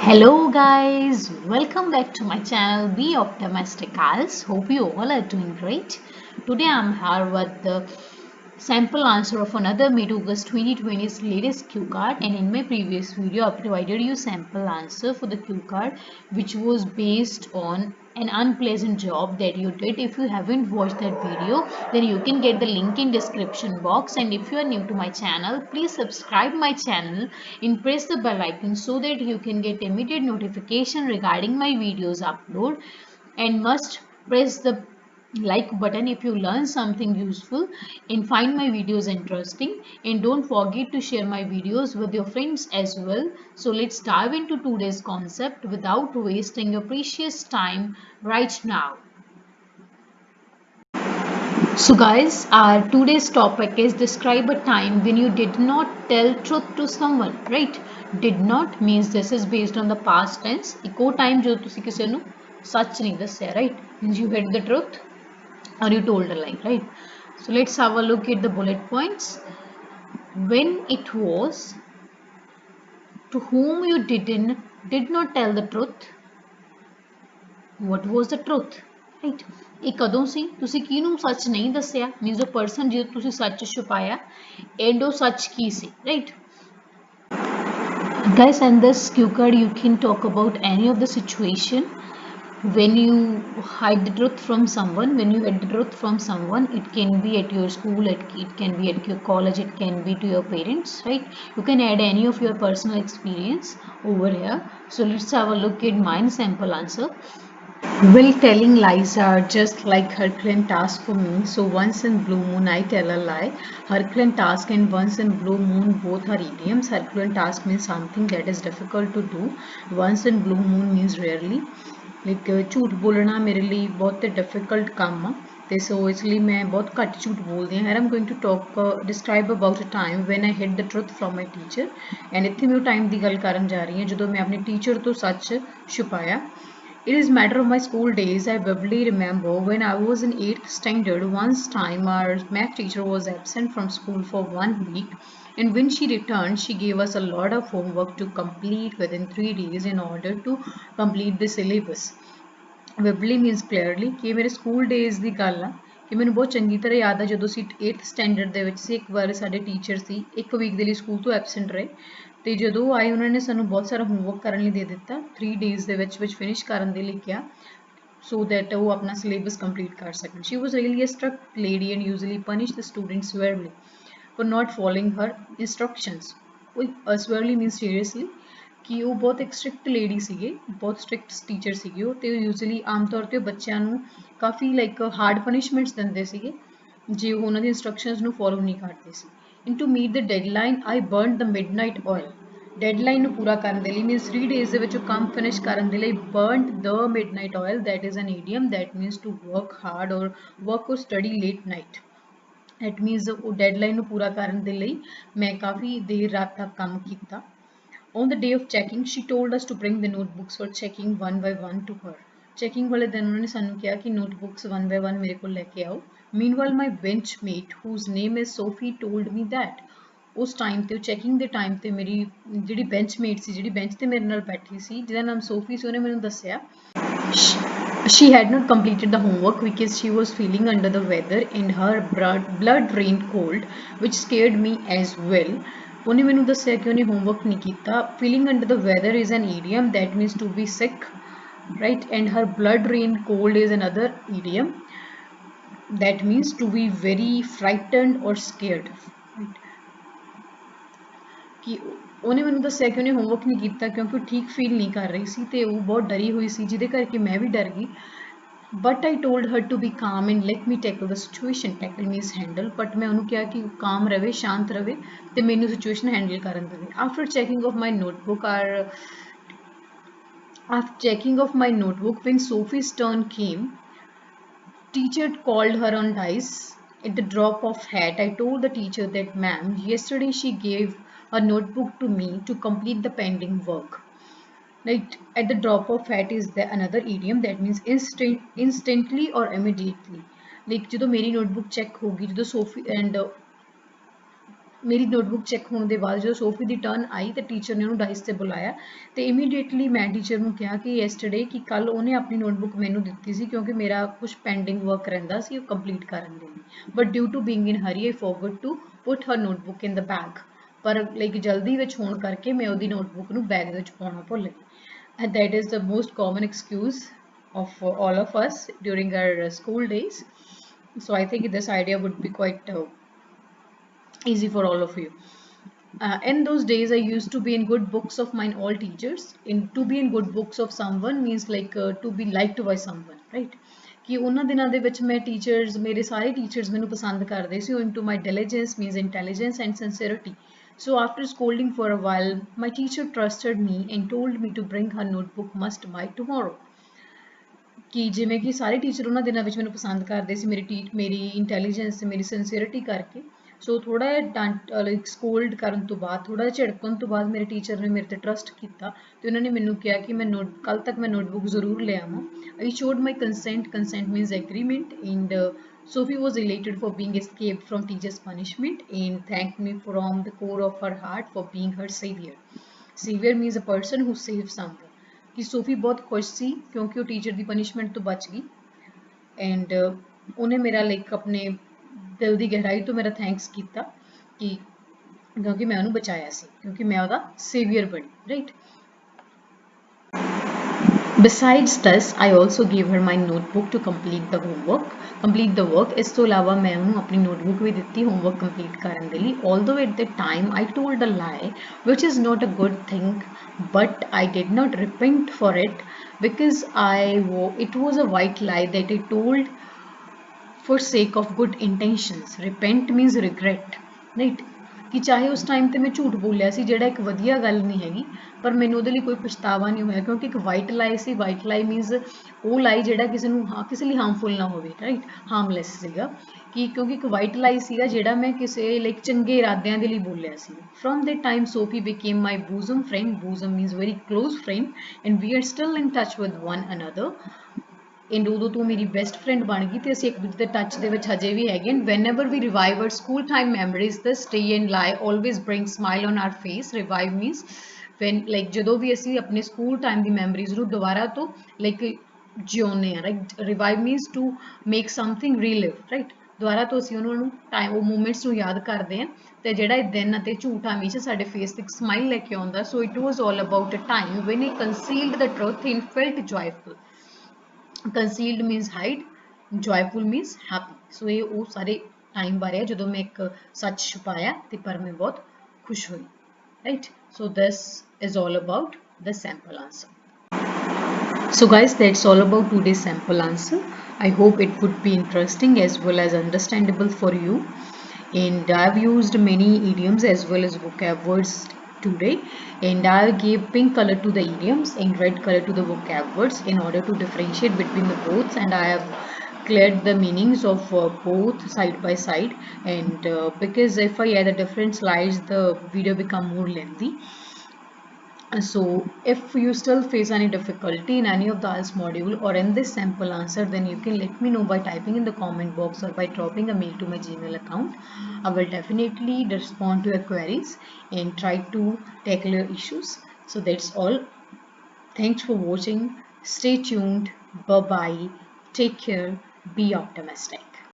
Hello guys, welcome back to my channel Be Optimistic Als. Hope you all are doing great. Today I'm here with the sample answer of another Mid August 2020's latest Q card, and in my previous video I provided you sample answer for the Q card which was based on an unpleasant job that you did. If you haven't watched that video, then you can get the link in description box, and if you are new to my channel, please subscribe my channel and press the bell icon so that you can get immediate notification regarding my videos upload, and must press the like button if you learn something useful and find my videos interesting, and don't forget to share my videos with your friends as well. So let's dive into today's concept without wasting your precious time right now. So guys, our today's topic is describe a time when you did not tell truth to someone, right? Did not means this is based on the past tense. ਇੱਕੋ time ਜੋ ਤੁਸੀਂ ਕਿਸੇ ਨੂੰ ਸੱਚ ਨਹੀਂ ਦੱਸਿਆ, right? Means you hid the truth or you told a lie, right? So let's have a look at the bullet points. When it was to whom you did not tell the truth, what was the truth, right? ਇਹ ਕਦੋਂ ਸੀ, ਤੁਸੀਂ ਕਿਹਨੂੰ ਸੱਚ ਨਹੀਂ ਦੱਸਿਆ, means ਉਹ person ਜਿਹਨੂੰ ਤੁਸੀਂ ਸੱਚ ਛੁਪਾਇਆ, ਐਂਡ ਉਹ ਸੱਚ ਕੀ ਸੀ, right? Guys, and this cue card you can talk about any of the situation when you hide the truth from someone. When you hide the truth from someone, it can be at your school, it can be at your college, it can be to your parents, right? You can add any of your personal experience over here. So let's have a look at mine sample answer. Well, telling lies are just like Herculean task for me. So once in blue moon I tell a lie. Herculean task and once in blue moon both are idioms. Herculean task means something that is difficult to do. Once in blue moon means rarely. Like झूठ बोलना मेरे लिए बहुत difficult काम है. ਤੇ ਸੋ ਇਸ ਲਈ ਮੈਂ ਬਹੁਤ ਘੱਟ ਝੂਠ ਬੋਲਦੀ ਹਾਂ. I'm going to talk describe about a time when I hid the truth from my teacher. And ਇੱਥੇ ਮੈਂ ਉਹ ਟਾਈਮ ਦੀ ਗੱਲ ਕਰਨ ਜਾ ਰਹੀ ਹਾਂ ਜਦੋਂ ਮੈਂ ਆਪਣੇ ਟੀਚਰ ਤੋਂ ਸੱਚ ਛੁਪਾਇਆ. It is matter of my school days. I vividly remember when I was in 8th standard, once time our math teacher was absent from school for 1 week, and when she returned, she gave us a lot of homework to complete within 3 days in order to complete the syllabus. Vividly means clearly कि मेरे school days ਦੀ ਗੱਲ ਆ ਕਿ ਮੈਨੂੰ ਬਹੁਤ ਚੰਗੀ ਤਰ੍ਹਾਂ ਯਾਦ ਆ ਜਦੋਂ ਅਸੀਂ 8th ਸਟੈਂਡਰਡ ਦੇ ਵਿੱਚ ਸੀ. ਇੱਕ ਵਾਰ ਸਾਡੇ ਟੀਚਰ ਸੀ 1 ਵੀਕ ਦੇ ਲਈ ਸਕੂਲ ਤੋਂ ਐਬਸੈਂਟ ਰਹੇ, ਤੇ ਜਦੋਂ ਆਏ ਉਹਨਾਂ ਨੇ ਸਾਨੂੰ ਬਹੁਤ ਸਾਰਾ ਹੋਮਵਰਕ ਕਰਨ ਲਈ ਦੇ ਦਿੱਤਾ. 3 ਡੇਜ਼ ਦੇ ਵਿੱਚ ਫਿਨਿਸ਼ ਕਰਨ ਦੇ ਲਈ ਕਿਹਾ, so that ਉਹ ਆਪਣਾ ਸਿਲੇਬਸ ਕੰਪਲੀਟ ਕਰ ਸਕਣ. She was really a strict lady and usually punished the students severely for not following her instructions. Severely means seriously ਕਿ ਉਹ ਬਹੁਤ ਇੱਕ ਸਟ੍ਰਿਕਟ ਲੇਡੀ ਸੀਗੇ, ਬਹੁਤ ਸਟ੍ਰਿਕਟ ਟੀਚਰ ਸੀਗੇ ਉਹ, ਤੇ ਯੂਜ਼ਲੀ ਆਮ ਤੌਰ 'ਤੇ ਬੱਚਿਆਂ ਨੂੰ ਕਾਫੀ ਲਾਈਕ ਹਾਰਡ ਪਨਿਸ਼ਮੈਂਟਸ ਦਿੰਦੇ ਸੀਗੇ ਜੇ ਉਹ ਉਹਨਾਂ ਦੀ ਇੰਸਟਰਕਸ਼ਨਸ ਨੂੰ ਫੋਲੋ ਨਹੀਂ ਕਰਦੇ ਸੀ. And to meet the deadline I burned the midnight oil. Deadline ਨੂੰ ਪੂਰਾ ਕਰਨ ਦੇ ਲਈ ਮੀਨਸ 3 ਡੇਜ਼ ਦੇ ਵਿੱਚ ਉਹ ਕੰਮ ਫਿਨਿਸ਼ ਕਰਨ ਦੇ ਲਈ burned the midnight oil, that is an idiom that means to work hard ਔਰ ਵਰਕ ਔਰ study late night. It means ਉਹ ਡੈਡਲਾਈਨ ਨੂੰ ਪੂਰਾ ਕਰਨ ਦੇ ਲਈ ਮੈਂ ਕਾਫੀ ਦੇਰ ਰਾਤ ਤੱਕ ਕੰਮ ਕੀਤਾ. On the day of checking, she told us to bring the notebooks for checking one by one to her. Checking वाले दिन उन्होंने सानू किया कि notebooks one by one मेरे को लेके आओ. Meanwhile, my benchmate, whose name is Sophie, told me that उस टाइम ਤੇ ਚੈਕਿੰਗ ਦੇ ਟਾਈਮ ਤੇ ਮੇਰੀ ਜਿਹੜੀ ਬੈਂਚਮੇਟ ਸੀ, ਜਿਹੜੀ ਬੈਂਚ ਤੇ ਮੇਰੇ ਨਾਲ ਬੈਠੀ ਸੀ, ਜਿਹਦਾ ਨਾਮ ਸੋਫੀ ਸੀ, ਉਹਨੇ ਮੈਨੂੰ ਦੱਸਿਆ she had not completed the homework because she was feeling under the weather and her blood rained cold, which scared me as well. ਉਹਨੇ ਮੈਨੂੰ ਦੱਸਿਆ ਕਿ ਉਹਨੇ ਹੋਮਵਰਕ ਨਹੀਂ ਕੀਤਾ. Feeling under the weather is an idiom that means to be sick, right? And her blood rained cold is another idiom that means to be very frightened or scared, right? ਕਿ ਉਹਨੇ ਮੈਨੂੰ ਦੱਸਿਆ ਕਿ ਉਹਨੇ homework ਨਹੀਂ ਕੀਤਾ ਕਿਉਂਕਿ ਉਹ ਠੀਕ ਫੀਲ ਨਹੀਂ ਕਰ ਰਹੀ ਸੀ ਤੇ ਉਹ ਬਹੁਤ ਡਰੀ ਹੋਈ ਸੀ, ਜਿਹਦੇ ਕਰਕੇ ਮੈਂ ਵੀ ਡਰ ਗਈ. But I told her to be calm and let me tackle the situation. Tackle means handle, but ਮੈਂ ਉਹਨੂੰ ਕਿਹਾ ਕਿ calm ਰਵੇ, ਸ਼ਾਂਤ ਰਵੇ ਤੇ ਮੈਨੂੰ ਸਿਚੁਏਸ਼ਨ ਹੈਂਡਲ ਕਰਨ ਦੇਵੇ. After checking of my notebook, when Sophie's turn came, teacher called her on dice. At the drop of hat, I told the teacher that ma'am, yesterday she gave a notebook to me to complete the pending work. Right, at the drop of hat is the another idiom that means instantly or immediately. Like ਜਦੋਂ ਮੇਰੀ notebook check ਹੋਗੀ, ਜਦੋਂ Sophie and ਮੇਰੀ notebook check ਹੋਣ ਦੇ ਬਾਅਦ ਜਦੋਂ ਸੋਫੀ ਦੀ turn ਆਈ ਤੇ ਟੀਚਰ ਨੇ ਉਹਨੂੰ ਡਾਇਸ ਤੇ ਬੁਲਾਇਆ ਤੇ ਇਮੀਡੀਏਟਲੀ ਮੈਂ ਟੀਚਰ ਨੂੰ ਕਿਹਾ ਕਿ ਯੈਸਟਰਡੇ ਕਿ ਕੱਲ ਉਹਨੇ ਆਪਣੀ ਨੋਟਬੁੱਕ ਮੈਨੂੰ ਦਿੱਤੀ ਸੀ ਕਿਉਂਕਿ ਮੇਰਾ ਕੁਝ ਪੈਂਡਿੰਗ ਵਰਕ ਰਹਿੰਦਾ ਸੀ ਉਹ ਕੰਪਲੀਟ ਕਰਨ ਦੇ ਲਈ but due to being in hurry I forgot to put her notebook in the bag ਪਰ ਲਾਈਕ ਜਲਦੀ ਵਿੱਚ ਹੋਣ ਕਰਕੇ ਮੈਂ ਉਹਦੀ ਨੋਟਬੁੱਕ ਨੂੰ ਬੈਗ ਦੇ ਵਿੱਚ ਪਾਉਣਾ ਭੁੱਲ ਗਈ and that is the most common excuse of all of us during our school days. So I think this idea would be quite easy for all of you. In those days, I used to be in good books of mine, all teachers. To be in good books of someone means like to be liked by someone, right? ਕਿ ਉਹਨਾਂ ਦਿਨਾਂ ਦੇ ਵਿੱਚ ਮੈਂ teachers ਮੇਰੇ ਸਾਰੇ teachers ਮੈਨੂੰ ਪਸੰਦ ਕਰਦੇ ਸੀ into my diligence means intelligence and sincerity. So after scolding for a while, my teacher trusted me and told me to bring her notebook must by tomorrow. ਕਿ ਜਿਵੇਂ ਕਿ ਸਾਰੇ ਟੀਚਰ ਉਹਨਾਂ ਦਿਨਾਂ ਵਿੱਚ ਮੈਨੂੰ ਪਸੰਦ ਕਰਦੇ ਸੀ ਮੇਰੀ ਇੰਟੈਲੀਜੈਂਸ ਮੇਰੀ ਸਿੰਸੀਅਰਿਟੀ ਕਰਕੇ ਸੋ ਥੋੜਾ ਜਿਹਾ ਡਾਂਟ ਲਾਈਕ ਸਕੋਲਡ ਕਰਨ ਤੋਂ ਬਾਅਦ ਥੋੜਾ ਜਿਹਾ ਝਿੜਕਣ ਤੋਂ ਬਾਅਦ ਮੇਰੇ ਟੀਚਰ ਨੇ ਮੇਰੇ ਤੇ ਟਰਸਟ ਕੀਤਾ ਤੇ ਉਹਨਾਂ ਨੇ ਮੈਨੂੰ ਕਿਹਾ ਕਿ ਮੈਂ ਕੱਲ ਤੱਕ ਮੈਂ ਨੋਟਬੁੱਕ ਜ਼ਰੂਰ ਲੈ ਆਵਾਂ I showed my consent means agreement and Sophie was elated for being escaped from teacher's punishment and thanked me from the core of her heart for being her savior. Savior means a person who saves someone. कि Sophie बहुत खुश सी क्योंकि वो teacher ਦੀ punishment ਤੋਂ ਬਚ ਗਈ and ਉਹਨੇ ਮੇਰਾ ਲਾਈਕ ਆਪਣੇ ਦਿਲ ਦੀ ਗਹਿਰਾਈ ਤੋਂ ਮੇਰਾ ਥੈਂਕਸ ਕੀਤਾ ਕਿ ਕਿਉਂਕਿ ਮੈਂ ਉਹਨੂੰ ਬਚਾਇਆ ਸੀ ਕਿਉਂਕਿ ਮੈਂ ਉਹਦਾ ਸੇਵੀਅਰ ਬਣੀ right Besides this, I also gave her my notebook to complete the work. ਇਸ ਤੋਂ ਇਲਾਵਾ ਮੈਂ ਉਹਨੂੰ ਆਪਣੀ notebook ਵੀ ਦਿੱਤੀ homework complete ਕਰਨ ਦੇ ਲਈ. Although at that time I told a lie, which is not a good thing, but I did not repent for it because it was a white lie that I told for sake of good intentions. Repent means regret, right? ਕਿ ਚਾਹੇ ਉਸ time ਤੇ ਮੈਂ ਝੂਠ ਬੋਲਿਆ ਸੀ ਜਿਹੜਾ ਇੱਕ ਵਧੀਆ ਗੱਲ ਨਹੀਂ ਹੈਗੀ ਪਰ ਮੈਨੂੰ ਉਹਦੇ ਲਈ ਕੋਈ ਪਛਤਾਵਾ ਨਹੀਂ ਹੋਇਆ ਕਿਉਂਕਿ ਇੱਕ ਵਾਈਟ ਲਾਈ ਸੀ ਵਾਈਟ ਲਾਈ ਮੀਨਸ ਉਹ ਲਾਈ ਜਿਹੜਾ ਕਿਸੇ ਲਈ ਹਾਰਮਫੁਲ ਨਾ ਹੋਵੇ ਰਾਈਟ ਹਾਰਮਲੈਸ ਸੀਗਾ ਕਿ ਕਿਉਂਕਿ ਇੱਕ ਵਾਈਟ ਲਾਈ ਸੀਗਾ ਜਿਹੜਾ ਮੈਂ ਕਿਸੇ ਲਾਈਕ ਚੰਗੇ ਇਰਾਦਿਆਂ ਦੇ ਲਈ ਬੋਲਿਆ ਸੀ from that time Sophie became my bosom means very close friend and we are still in touch with one another and ਉਦੋਂ ਤੋਂ ਮੇਰੀ ਬੈਸਟ ਫਰੈਂਡ ਬਣ ਗਈ ਤੇ ਅਸੀਂ ਇੱਕ ਦੂਜੇ ਦੇ ਟੱਚ ਦੇ ਵਿੱਚ ਹਜੇ ਵੀ ਹੈਗੇ and whenever we revive our school time memories they stay and lie always bring smile on our face revive means when like ਜਦੋਂ ਵੀ ਅਸੀਂ ਆਪਣੇ ਸਕੂਲ ਟਾਈਮ ਦੀ ਮੈਮਰੀਜ਼ ਨੂੰ ਦੁਬਾਰਾ ਤੋਂ ਲਾਈਕ ਜਿਉਂਦੇ ਹਾਂ right revive means to make something relive right ਦੁਬਾਰਾ ਤੋਂ ਅਸੀਂ ਉਹਨਾਂ ਨੂੰ ਟਾਈਮ ਉਹ ਮੂਮੈਂਟਸ ਨੂੰ ਯਾਦ ਕਰਦੇ ਹਾਂ ਤੇ ਜਿਹੜਾ ਇਹ ਦਿਨ ਅਤੇ ਝੂਠ ਹਮੇਸ਼ਾ ਸਾਡੇ ਫੇਸ ਤੇ ਇੱਕ ਸਮਾਈਲ ਲੈ ਕੇ ਆਉਂਦਾ so it was all about a time when I concealed the truth and felt joyful concealed means hide joyful means happy so ਇਹ ਉਹ ਸਾਰੇ ਟਾਈਮ ਬਾਰੇ ਹੈ ਜਦੋਂ ਮੈਂ ਇੱਕ ਸੱਚ ਛੁਪਾਇਆ ਤੇ ਪਰ ਮੈਂ ਬਹੁਤ ਖੁਸ਼ ਹੋਈ right so this is all about the sample answer so guys that's all about today's sample answer I hope it would be interesting as well as understandable for you and I've used many idioms as well as vocab words today and I gave pink color to the idioms and red color to the vocab words in order to differentiate between the both and I have cleared the meanings of both side by side and because if I add the different slides the video become more lengthy so if you still face any difficulty in any of the IELTS module or in this sample answer then you can let me know by typing in the comment box or by dropping a mail to my Gmail account. I will definitely respond to your queries and try to tackle your issues. So that's all. Thanks for watching. Stay tuned. Bye bye. Take care. Be optimistic.